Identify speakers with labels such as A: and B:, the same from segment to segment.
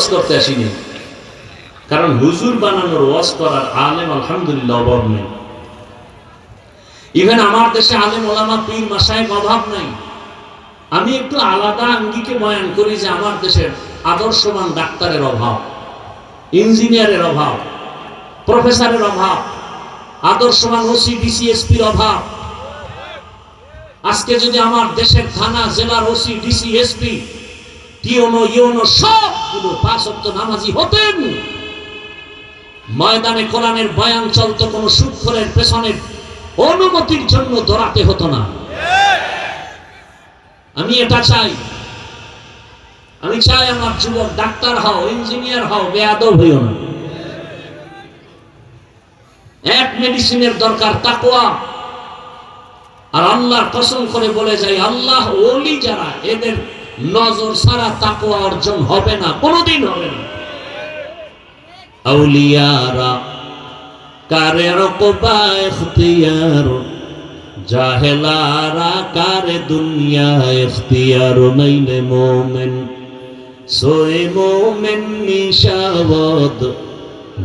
A: ওয়াজ করতে আসিনি, কারণ হুজুর বানানোর ওয়াজ করার আলেম আলহামদুলিল্লাহ অভাব নেই। ইভেন আমার দেশে আলেম ওলামা পীর মাশায়েখ অভাব নাই। আমি একটু আলাদা আঙ্গিকে বয়ান করি যে আমার দেশের আদর্শবান ডাক্তারের অভাব, ইঞ্জিনিয়ারের অভাব, প্রফেসরের অভাব, আদর্শবান ওসি ডিসিএসপির অভাব। আজকে যদি আমার দেশের থানা জেলার ওসি ডিসিএসপি টিওনো ইউনো সবগুলো 5 ওয়াক্ত নামাজি হতেন, ময়দানে কোরআনের বয়ান চলতো, কোনো সুদখোরের পেছনে অনুমতির জন্য দৌড়াতে হতো না। আমি এটা চাই। আমি চাই আমার যুবক ডাক্তার হও, ইঞ্জিনিয়ার হও, বেয়াদব হইও না। এক মেডিসিনের দরকার তাকওয়া। আর আল্লাহর কসম করে বলে যাই, আল্লাহ ওলি যারা, এদের নজর ছাড়া তাকওয়া অর্জন হবে না, কোনোদিন হবে না। আউলিয়ারা কারে রকবা ইখতিয়ার, জাহেলারা কারে দুনিয়া ইখতিয়ার। নাইলে মোমেন সোয়ে মোমেন নিশাওয়াদ,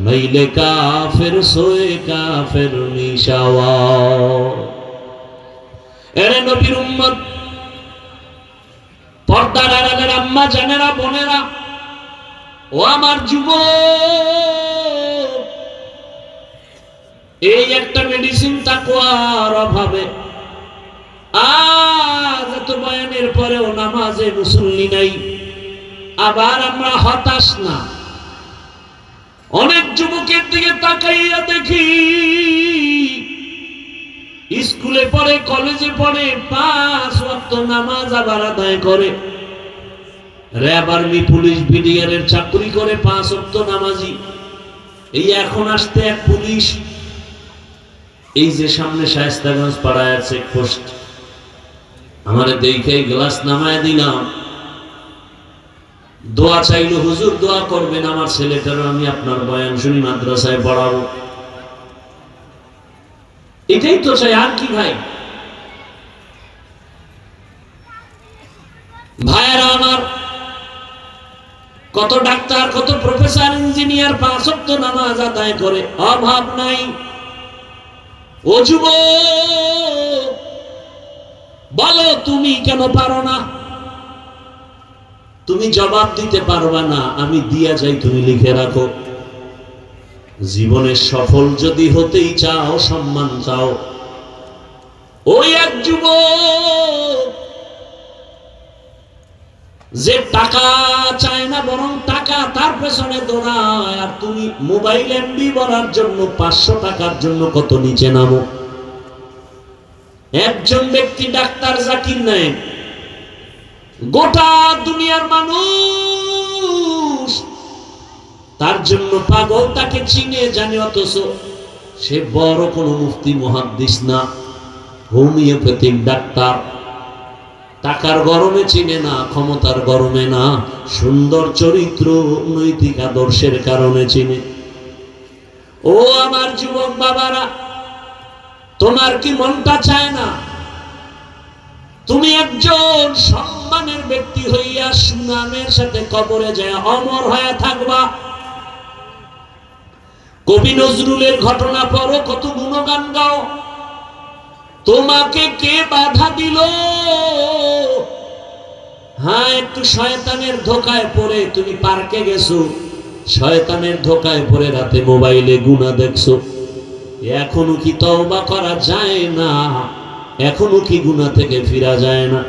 A: নাইলে কাফের সোয়ে কাফের নিশাওয়াদ। এরে নবীর উম্মত, পর্দার আড়ালের আম্মা জানেরা, বোনেরা, ও আমার যুবক, এই একটা মেডিসিন তাকওয়ার অভাবে আজ এত বয়ানের পরেও নামাজে মুসল্লি নাই। আবার আমরা হতাশ না। অনেক যুবকের দিকে তাকাইয়া দেখি, স্কুলে পড়ে, কলেজে পড়ে, 5 ওয়াক্ত নামাজ আবার আদায় করে, র‍্যাব, আর্মি, পুলিশ, বিডিআর এর চাকরি করে, 5 ওয়াক্ত নামাজি। এই এখন আসতে এক পুলিশ, এই যে সামনে শায়েস্তাগঞ্জ পাড়ায় চেকপোস্ট, আমারে দেখে গ্লাস নামায় দিলাম, দোয়া চাইলো, হুজুর দোয়া করবেন আমার ছেলেটারও আমি আপনার বয়ান শুনি, মাদ্রাসায় পড়াবো। এটাই তো চাই, আর কি ভাই? ভাইয়েরা আমার, কত ডাক্তার, কত প্রফেসর, ইঞ্জিনিয়ার 5 ওয়াক্ত নামাজ আদায় করে, অভাব নাই। ও যুবক, বলো তুমি কেন পারো না? তুমি জবাব দিতে পারবা না, আমি দিয়া যাই, তুমি লিখে রাখো। জীবনে সফল যদি হতেই চাও, সম্মান চাও, ওই এক যুবক যে টাকা চায় না, বরং টাকা তার পেছনে দৌড়ায়, আর তুমি মোবাইল এমবি ভরার জন্য 500 টাকার জন্য কত নিচে নামো। একজন ব্যক্তি ডাক্তার জাকির নায়েক, গোটা দুনিয়ার মানুষ তার জন্য পাগল, তাকে চিনে জানে, অথচ সে বড় কোনো মুফতি মুহাদ্দিস না, হোমিওপ্যাথিক ডাক্তার। টাকার গরমে চিনে না, ক্ষমতার গরমে না, সুন্দর চরিত্র, নৈতিক আদর্শের কারণে চিনে। ও আমার যুবক বাবারা, তোমার কি মনটা চায় না তুমি একজন সম্মানের ব্যক্তি হইয়া সুনামের সাথে কবরে যায় অমর হয়ে থাকবা? কবি নজরুলের ঘটনা পড়ো, কত গুণগান গাও, তোমাকে কে বাধা দিল? হ্যাঁ, একটু শয়তানের ধোকায় পড়ে তুমি পার্কে গেছো, শয়তানের ধোকায় পড়ে রাতে মোবাইলে গুনাহ দেখছো, এখনো কি তওবা করা যায় না? এখনো কি গুনাহ থেকে ফিরা যায় না?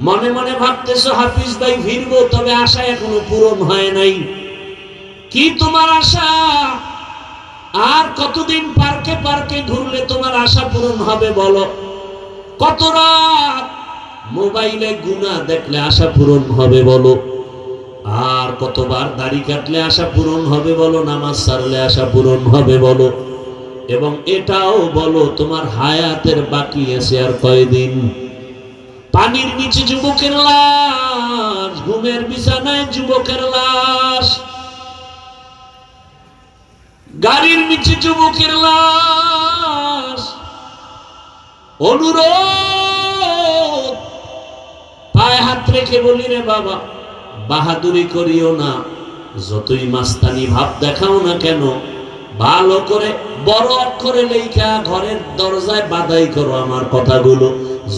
A: মনে মনে ভাবতেছো হাফিজ ভাই ফিরবো, তবে আশা এখনো পূরণ হয় নাই। কি তোমার আশা? আর কতদিন পার্কে পার্কে ঘুরলে তোমার আশা পূরণ হবে বলো? কত রাত মোবাইলে গুনাহ দেখলে আশা পূরণ হবে বলো? আর কতবার দাড়ি কাটলে আশা পূরণ হবে বলো? নামাজ ছাড়লে আশা পূরণ হবে বলো? এবং এটাও বলো তোমার হায়াতের বাকি আছে আর কয়দিন? পানির নিচে যুবকের লাশ, ঘুমের বিছানায় যুবকের লাশ, গাড়ির নিচে যুবকের লাশ। অনুরোধ, পায়ে হাত রেখে বলি রে বাবা, বাহাদুরি করিও না, যতই মাস্তানি ভাব দেখাও না কেন, ভালো করে বড় অক্ষরে লেখা ঘরের দরজায় বাধাই করো আমার কথাগুলো।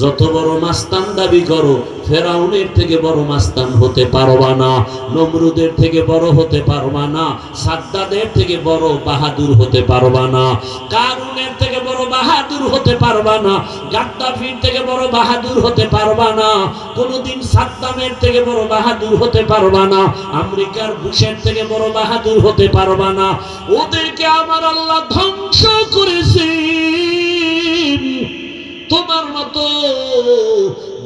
A: যত বড় মাস্তান দাবি করো, ফেরাউনের থেকে বড় মাস্তান হতে পারবা না, নমরুদের থেকে বড় হতে পারবা না, সাদ্দাদের থেকে বড় বাহাদুর হতে পারবা না, কারুনের থেকে বড় বাহাদুর হতে পারবা না, গাদ্দাফির থেকে বড় বাহাদুর হতে পারবা না, কোনদিন সাদ্দামের থেকে বড় বাহাদুর হতে পারবা না, আমেরিকার বুশের থেকে বড় বাহাদুর হতে পারবা না। ওদেরকে আমার আল্লাহ ধ্বংস করেছে। তোমার মতো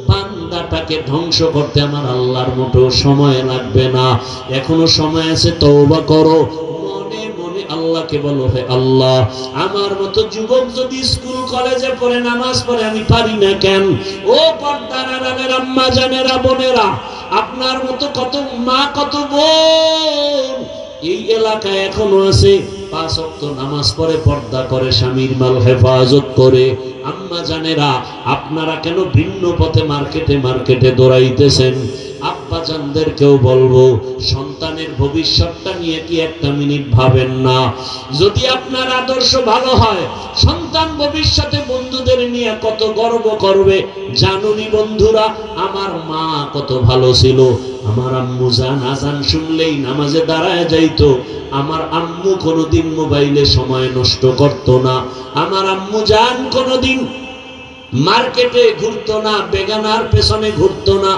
A: বান্দাটাকে ধ্বংস করতে আমার আল্লাহর মোটেও সময় লাগবে না। এখনো সময় আছে, তওবা করো। মনে মনে আল্লাহকে বলো, হে আল্লাহ, আমার মতো যুবক যদি স্কুল কলেজে পড়ে নামাজ পড়ে আমি পারি না কেন? ও পর্দার আড়ালের আম্মা জানেরা, বোনেরা, আপনার মতো কত মা, কত বোন এই এলাকায় এখনো আছে, 5 ওয়াক্ত নামাজ পড়ে, পর্দা করে, স্বামীর মাল হেফাজত করে। আম্মা জানেরা, আপনারা কেন ভিন্ন পথে মার্কেটে মার্কেটে দৌড়াইতেছেন? আব্বা জানদেরকেও বলবো, সন্তানের ভবিষ্যৎটা নিয়ে কি একটা মিনিট ভাবেন না? যদি আপনার আদর্শ ভালো হয়, সন্তান ভবিষ্যতে বন্ধুদের নিয়ে কত গর্ব করবে। জানুনি বন্ধুরা, আমার মা কত ভালো ছিল। আমার আম্মু জান আজান শুনলেই নামাজে দাঁড়ায় যাইতো। আমার আম্মু কোনোদিন মোবাইলে সময় নষ্ট করত না। আমার আম্মু জান কোনোদিন মার্কেটে ঘুরতো না, বেগানার পেছনে ঘুরতো না।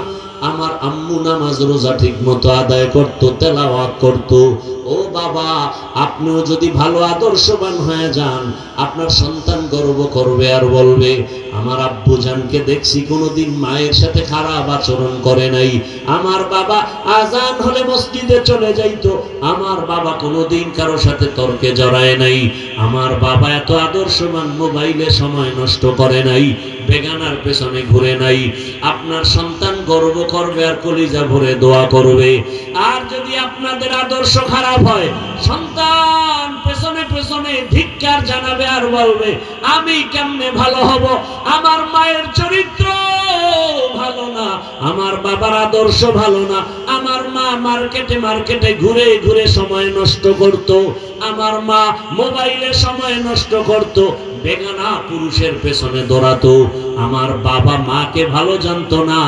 A: আমার আম্মু নামাজ রোজা ঠিক মতো আদায় করতো, তেলাওয়াত করতো। ও বাবা, আপনিও যদি ভালো আদর্শবান হয়ে যান, আপনার সন্তান গর্ব করবে আর বলবে, আমার আব্বু জানকে দেখছি কোনোদিন মায়ের সাথে খারাপ আচরণ করে নাই। আমার বাবা আজান হলে মসজিদে চলে যাইতো। আমার বাবা কোনোদিন কারো সাথে তর্কে জড়ায় নাই। আমার বাবা এত আদর্শবান, মোবাইলে সময় নষ্ট করে নাই, বেগানার পেছনে ঘুরে নাই। আপনার সন্তান গর্ব করবে আর কলিজা ভরে দোয়া করবে। আর যদি আপনাদের আদর্শ খারাপ হয়, সন্তান পেছনে পেছনে ধিক্কার জানাবে আর বলবে, আমি কেমনে ভালো হব? আমার মায়ের চরিত্র ভালো না, আমার বাবার আদর্শ ভালো না। আমার মা মার্কেটে মার্কেটে ঘুরে ঘুরে সময় নষ্ট করত। আমার মা মোবাইলে সময় নষ্ট করত, বেগানা পুরুষের পেছনে দৌড়াতো। আমার বাবা মাকে ভালো জানতো না,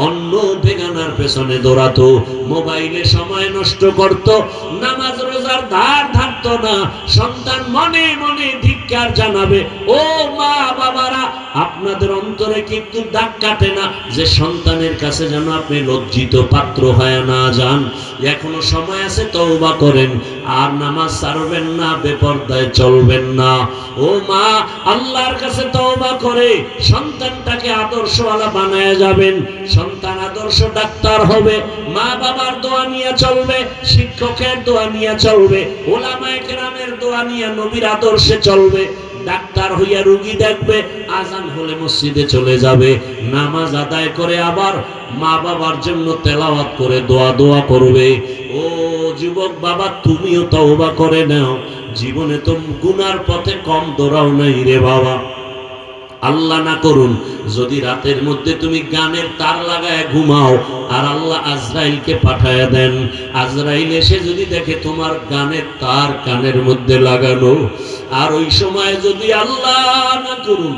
A: অন্য বেগানার পেছনে দৌড়াতো, মোবাইলে সময় নষ্ট করত, নামাজ রোজার ধার ধারতো না। সন্তান মনে মনে ধিক্কার জানাবে। ও মা বাবারা, আপনাদের অন্তরে কিন্তু দাগ কাটে না যে সন্তানের কাছে যেন আপনি লজ্জিত পাত্র হয়ে না যান? এখনো সময় আছে, তওবা করেন, আর নামাজ ছাড়বেন না, বেপরদায় চলবেন না। ও মা, আল্লাহর কাছে তওবা করে সন্তানটাকে আদর্শওয়ালা বানায় যাবেন। সন্তান আদর্শ ডাক্তার হবে, মা বাবার দোয়া নিয়ে চলবে, শিক্ষকের দোয়া নিয়ে চলবে, ওলামায়ে কেরামের দোয়া নিয়ে নবীর আদর্শে চলবে। ডাক্তার হইয়া রোগী দেখবে, আজান হলে মসজিদে চলে যাবে, নামাজ আদায় করে আবার মা বাবার জন্য তেলাওয়াত করে দোয়া করবে। ও যুবক বাবা, তুমিও তওবা করে নাও। জীবনে তো গুনার পথে কম দৌড়াও নাই রে বাবা। আল্লাহ না করুন যদি রাতের মধ্যে তুমি গানের তার লাগায় ঘুমাও, আর আল্লাহ আজরাইলকে পাঠায়া দেন, আজরাইল এসে যদি দেখে তোমার গানের তার কানের মধ্যে লাগানো, আর ওই সময় যদি আল্লাহ না করুন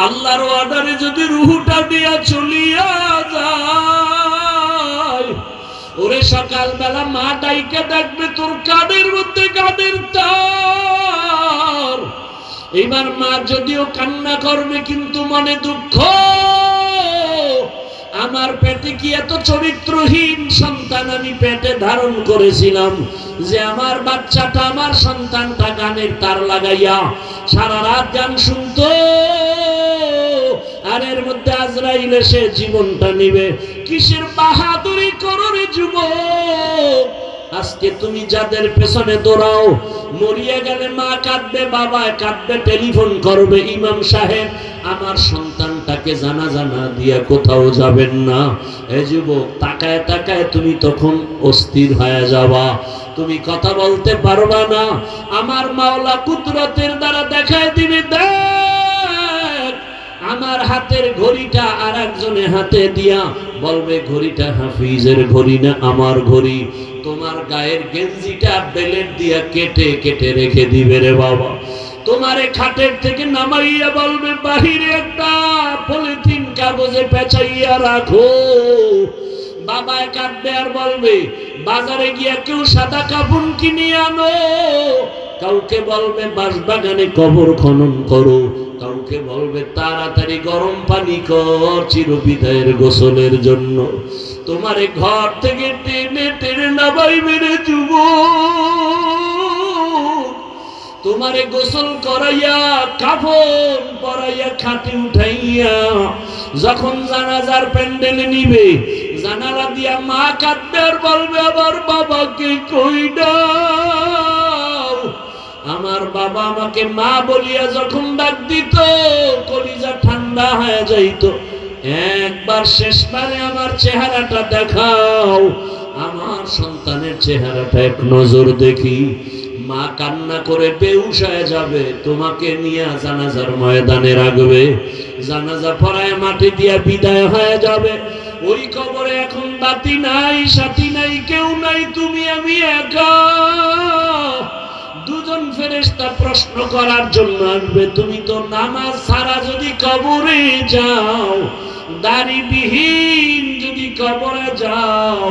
A: আল্লাহর অর্ডারে যদি রুহুটা দিয়া চলিয়া যায়, ওরে সকালবেলা মা ডাইকে দেখবে তোর কানের মধ্যে গানের তার। এবার মা যদিও কান্না করবে, কিন্তু মনে দুঃখ, আমার পেটে কি এত চরিত্রহীন সন্তান আমি পেটে ধারণ করেছিলাম যে আমার বাচ্চাটা, আমার সন্তানটা গানের তার লাগাইয়া সারা রাত গান শুনতো, আর এর মধ্যে আজরাইল এসে জীবনটা নিবে। কিসের বাহাদুরি করো রে যুবক? আজকে তুমি যাদের পেছনে দৌড়াও, মরিয়া গেলে মা কাঁদবে, বাবা কাঁদবে, টেলিফোন করবে, ইমাম সাহেব আমার সন্তানটাকে জানাজা না দিয়া কোথাও যাবেন না। এ যুবক, তাকায় তাকায় তুমি তখন অস্থির হয়ে যাবা, তুমি কথা বলতে পারবা না। আমার মাওলা কুদরতের দ্বারা দেখায় দিবে, দেখ আমার হাতের ঘড়িটা আর একজনের হাতে দিয়া বলবে, ঘড়িটা হাফিজের ঘড়ি না আমার ঘড়ি। তোমার গায়ের গেঞ্জিটা বেলেট দিয়া কেটে কেটে রেখে দিবে রে বাবা। তোমারে খাটের থেকে নামাইয়া বলবে বাহিরে একটা পলিথিন কাগজে পেঁচাইয়া রাখো। বাবায় কাঁদবে আর বলবে বাজারে গিয়া কেউ সাদা কাফন কিনে আনো। কাউকে বলবে বাঁশবাগানে কবর খনন করো, কাউকে বলবে তাড়াতাড়ি গরম পানি কর চিরবিদায়ের গোসলের জন্য। তোমারে ঘর থেকে টেনে টেনে নামাইবে রে যুবক। তোমারে গোসল করাইয়া কাফন পরাইয়া খাটে উঠাইয়া যখন জানাজার প্যান্ডেলে নিবে, জানালা দিয়া মা কাঁদবে আর বলবে আমার বাবাকে কই দাও। আমার বাবা আমাকে মা বলিয়া যখন ডাক দিত কলিজা ঠান্ডা হয়ে যাইত। একবার শেষবারে আমার চেহারাটা দেখাও, আমার সন্তানের চেহারাটা এক নজর দেখি। মা কান্না করে বেহুশ হয়ে যাবে, তোমাকে নিয়ে জানাজার ময়দানে রাখবে। জানাজা পড়ায় মাটি দিয়া বিদায় হয়ে যাবে। ওই কবরে এখন বাতি নাই, সাথী নাই, কেউ নাই, তুমি আমি একা। দুজন ফেরেশতা প্রশ্ন করার জন্য আসবে, তুমি তো নামাজ ছাড়া যদি কবরে যাও, দাড়িবিহীন যদি কবরে যাও,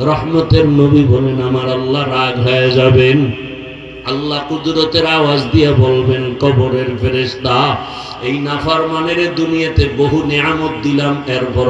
A: রহমতের নবী বলেন আমার আল্লাহ রাগ হয়ে যাবেন। আল্লাহ কুদরতের আওয়াজ দিয়ে বলবেন কবরের ফেরেশতা, এই নাফরমানের দুনিয়াতে বহু নিয়ামত দিলাম, এরপর